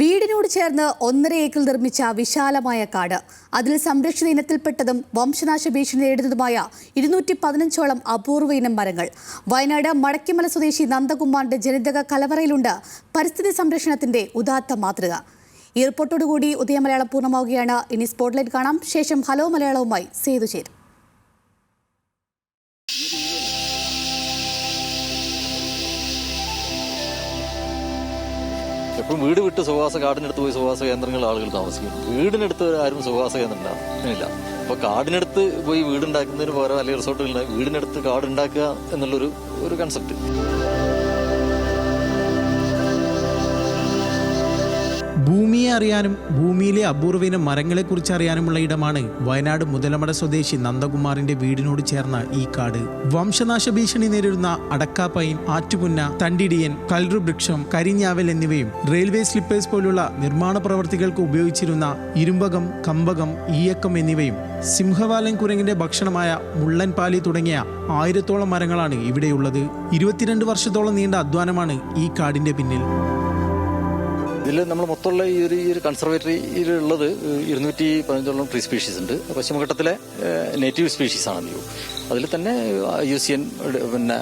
വീടിനോട് ചേർന്ന് 1.5 ഏക്കർ നിർമ്മിച്ച വിശാലമായ കാട്, അതിൽ സംരക്ഷിത ഇനത്തിൽപ്പെട്ടതും വംശനാശ ഭീഷണി നേരിടുന്നതുമായ 215ഓളം അപൂർവ ഇനം മരങ്ങൾ. വയനാട് മടക്കിമല സ്വദേശി നന്ദകുമാറിന്റെ ജനിതക കലവറയിലുണ്ട് പരിസ്ഥിതി സംരക്ഷണത്തിന്റെ ഉദാത്ത മാതൃക. ഈ റിപ്പോർട്ടോടുകൂടി ഉദയ മലയാളം പൂർണ്ണമാവുകയാണ്. ഇനി സ്പോട്ട്ലൈറ്റ് കാണാം. ശേഷം ഹലോ മലയാളവുമായി സേതു ചേരും. എപ്പോഴും വീട് വിട്ട് സുഖവാസ കാടിനടുത്ത് പോയി സുഖവാസ കേന്ദ്രങ്ങളിൽ ആളുകൾ താമസിക്കും. വീടിനടുത്ത് ആരും സുഖവാസ കേന്ദ്രം ഉണ്ടാകുന്നില്ല. അപ്പോൾ കാടിനടുത്ത് പോയി വീടുണ്ടാക്കുന്നതിന് പകരം അല്ലെങ്കിൽ റിസോർട്ടുകളിൽ വീടിനടുത്ത് കാടുണ്ടാക്കുക എന്നുള്ളൊരു കൺസെപ്റ്റ്. ഭൂമിയെ അറിയാനും ഭൂമിയിലെ അപൂർവയിനം മരങ്ങളെക്കുറിച്ച് അറിയാനുമുള്ള ഇടമാണ് വയനാട് മുതലമട സ്വദേശി നന്ദകുമാറിന്റെ വീടിനോട് ചേർന്ന ഈ കാട്. വംശനാശ ഭീഷണി നേരിടുന്ന അടക്കാപ്പൈൻ, ആറ്റുപുന്ന, തണ്ടിടിയൻ, കൽറുവൃക്ഷം, കരിഞ്ഞാവൽ എന്നിവയും റെയിൽവേ സ്ലിപ്പേഴ്സ് പോലുള്ള നിർമ്മാണ പ്രവർത്തികൾക്ക് ഉപയോഗിച്ചിരുന്ന ഇരുമ്പകം, കമ്പകം, ഈയക്കം എന്നിവയും സിംഹവാലൻ കുരങ്ങിന്റെ ഭക്ഷണമായ മുള്ളൻപാലി തുടങ്ങിയ 1000ഓളം മരങ്ങളാണ് ഇവിടെയുള്ളത്. 22 വർഷത്തോളം നീണ്ട അധ്വാനമാണ് ഈ കാടിന്റെ പിന്നിൽ. ഇതിൽ നമ്മൾ മൊത്തമുള്ള ഈ ഒരു കൺസർവേറ്ററിയിലുള്ളത് 215ഓളം ട്രീ സ്പീഷീസ് ഉണ്ട്. പശ്ചിമഘട്ടത്തിലെ നേറ്റീവ് സ്പീഷീസ് ആണല്ലോ. അതിൽ തന്നെ IUCN പിന്നെ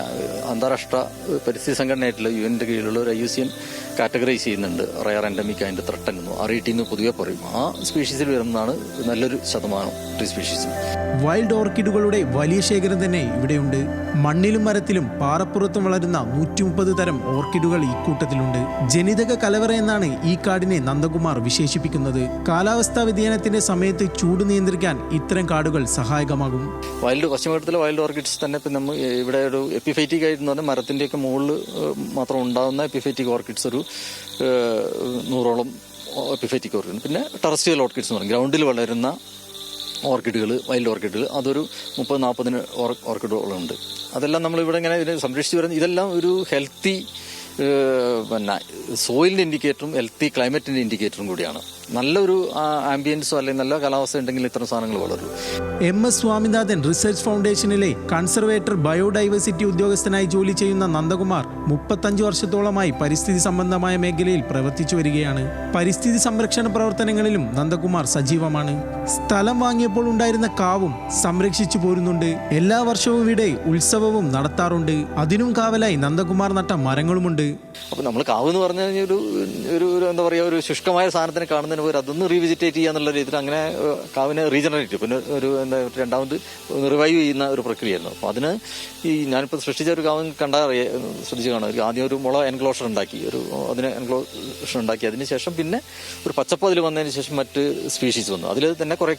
അന്താരാഷ്ട്ര പരിസ്ഥിതി സംഘടനയായിട്ടുള്ള UN-ന്റെ കീഴിലുള്ള ഒരു IUCN കാറ്റഗറൈസ് ചെയ്യുന്നുണ്ട്. റയർ എൻഡമിക് അതിൻ്റെ ത്രട്ടൻ എന്നും RET എന്ന് പൊതുവെ പറയും. ആ സ്പീഷീസിൽ വരുന്നതാണ് നല്ലൊരു ശതമാനം ട്രീ സ്പീഷീസ്. വൈൽഡ് ഓർക്കിഡുകളുടെ വലിയ ശേഖരം തന്നെ ഇവിടെയുണ്ട്. മണ്ണിലും മരത്തിലും പാറപ്പുറത്തും വളരുന്ന 130 തരം ഓർക്കിഡുകൾ ഈ കൂട്ടത്തിലുണ്ട്. ജനിതക കലവറ എന്നാണ് ഈ കാടിനെ നന്ദകുമാർ വിശേഷിപ്പിക്കുന്നത്. കാലാവസ്ഥാ വ്യതിയാനത്തിന്റെ സമയത്ത് ചൂട് നിയന്ത്രിക്കാൻ ഇത്തരം കാടുകൾ സഹായകമാകും. പശ്ചിമഘട്ടത്തിലെ വൈൽഡ് ഓർക്കിഡ്സ് തന്നെ ഇപ്പം നമ്മൾ ഇവിടെ ഒരു എപ്പിഫൈറ്റിക് ആയിട്ട് പറഞ്ഞാൽ മരത്തിൻ്റെയൊക്കെ മുകളിൽ മാത്രം ഉണ്ടാകുന്ന എപ്പിഫൈറ്റിക് ഓർക്കിഡ്സ് ഒരു 100ഓളം എപ്പിഫൈറ്റിക് ഓർക്കിഡ്. പിന്നെ ടെറസ്ട്രിയൽ ഓർക്കിഡ്സ് എന്ന് പറയും, ഗ്രൗണ്ടിൽ വളരുന്ന ഓർക്കിഡുകൾ, വൈൽഡ് ഓർക്കിഡുകൾ, അതൊരു 30-40 ഓർക്കിഡുകളുണ്ട്. അതെല്ലാം നമ്മളിവിടെ ഇങ്ങനെ ഇതിനെ സംരക്ഷിച്ച് വരുന്നത്. ഇതെല്ലാം ഒരു ഹെൽത്തി പിന്നെ സോയിലിൻ്റെ ഇൻഡിക്കേറ്ററും ഹെൽത്തി ക്ലൈമറ്റിൻ്റെ ഇൻഡിക്കേറ്ററും കൂടിയാണ്. നല്ലൊരു ആംബിയൻസോ അല്ലെങ്കിൽ നല്ല കാലാവസ്ഥ ഉണ്ടെങ്കിൽ ഇത്തരം സാധനങ്ങൾ വളരും. MS സ്വാമിനാഥൻ റിസർച്ച് ഫൗണ്ടേഷനിലെ കൺസർവേറ്റർ ബയോഡൈവേഴ്സിറ്റി ഉദ്യോഗസ്ഥനായി ജോലി ചെയ്യുന്ന നന്ദകുമാർ 35 വർഷത്തോളമായി പരിസ്ഥിതി സംബന്ധമായ മേഖലയിൽ പ്രവർത്തിച്ചു വരികയാണ്. പരിസ്ഥിതി സംരക്ഷണ പ്രവർത്തനങ്ങളിലും നന്ദകുമാർ സജീവമാണ്. സ്ഥലം വാങ്ങിയപ്പോൾ ഉണ്ടായിരുന്ന കാവും സംരക്ഷിച്ചു പോരുന്നുണ്ട്. എല്ലാ വർഷവും ഇവിടെ ഉത്സവവും നടത്താറുണ്ട്. അതിനും കാവലായി നന്ദകുമാർ നട്ട മരങ്ങളുമുണ്ട്. അപ്പോൾ നമ്മൾ കാവ് എന്ന് പറഞ്ഞു കഴിഞ്ഞാൽ ഒരു എന്താ പറയുക, ഒരു ശുഷ്കമായ സാധനത്തിനെ കാണുന്നതിന് പകരം അതൊന്ന് റീവിജിറ്റേറ്റ് ചെയ്യുക എന്നുള്ള രീതിയിൽ അങ്ങനെ കാവിനെ റീജനറേറ്റ്, പിന്നെ ഒരു എന്താ രണ്ടാമത് റിവൈവ് ചെയ്യുന്ന ഒരു പ്രക്രിയയായിരുന്നു. അപ്പോൾ അതിന് ഈ ഞാനിപ്പോൾ സൃഷ്ടിച്ച ഒരു കാവ് കണ്ടാൽ ശ്രദ്ധിച്ച് കാണാം. ആദ്യം ഒരു മുള എൻക്ലോഷർ ഉണ്ടാക്കി, അതിന് എൻക്ലോഷർ ഉണ്ടാക്കി. അതിനുശേഷം പിന്നെ ഒരു പച്ചപ്പ് അതിൽ വന്നതിന് ശേഷം മറ്റ് സ്പീഷീസ് വന്നു. അതിൽ തന്നെ കുറേ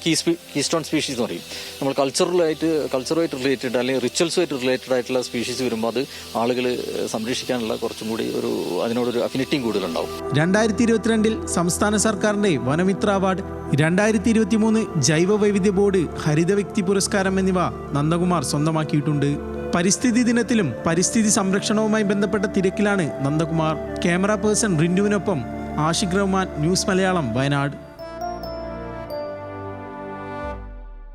കീസ്റ്റോൺ സ്പീഷീസ് എന്ന് പറയും. നമ്മൾ കൾച്ചറുമായിട്ട് റിലേറ്റഡ് അല്ലെങ്കിൽ റിച്വൽസുമായിട്ട് റിലേറ്റഡ് ആയിട്ടുള്ള സ്പീഷീസ് വരുമ്പോൾ അത് ആളുകൾ സംരക്ഷിക്കാനുള്ള കുറച്ചും കൂടി അതിനോടൊരു അഫിനിറ്റിയും കൂടുതലുണ്ടാവും. 2022 സംസ്ഥാന സർക്കാരിന്റെ വനമിത്ര അവാർഡ്, 2023 ജൈവ വൈവിധ്യ ബോർഡ് ഹരിത വ്യക്തി പുരസ്കാരം എന്നിവ നന്ദകുമാർ സ്വന്തമാക്കിയിട്ടുണ്ട്. പരിസ്ഥിതി ദിനത്തിലും പരിസ്ഥിതി സംരക്ഷണവുമായി ബന്ധപ്പെട്ട തിരക്കിലാണ് നന്ദകുമാർ. ക്യാമറ പേഴ്സൺ റിന്റുവിനൊപ്പം ആഷിഖ് റഹ്മാൻ, ന്യൂസ് മലയാളം, വയനാട്.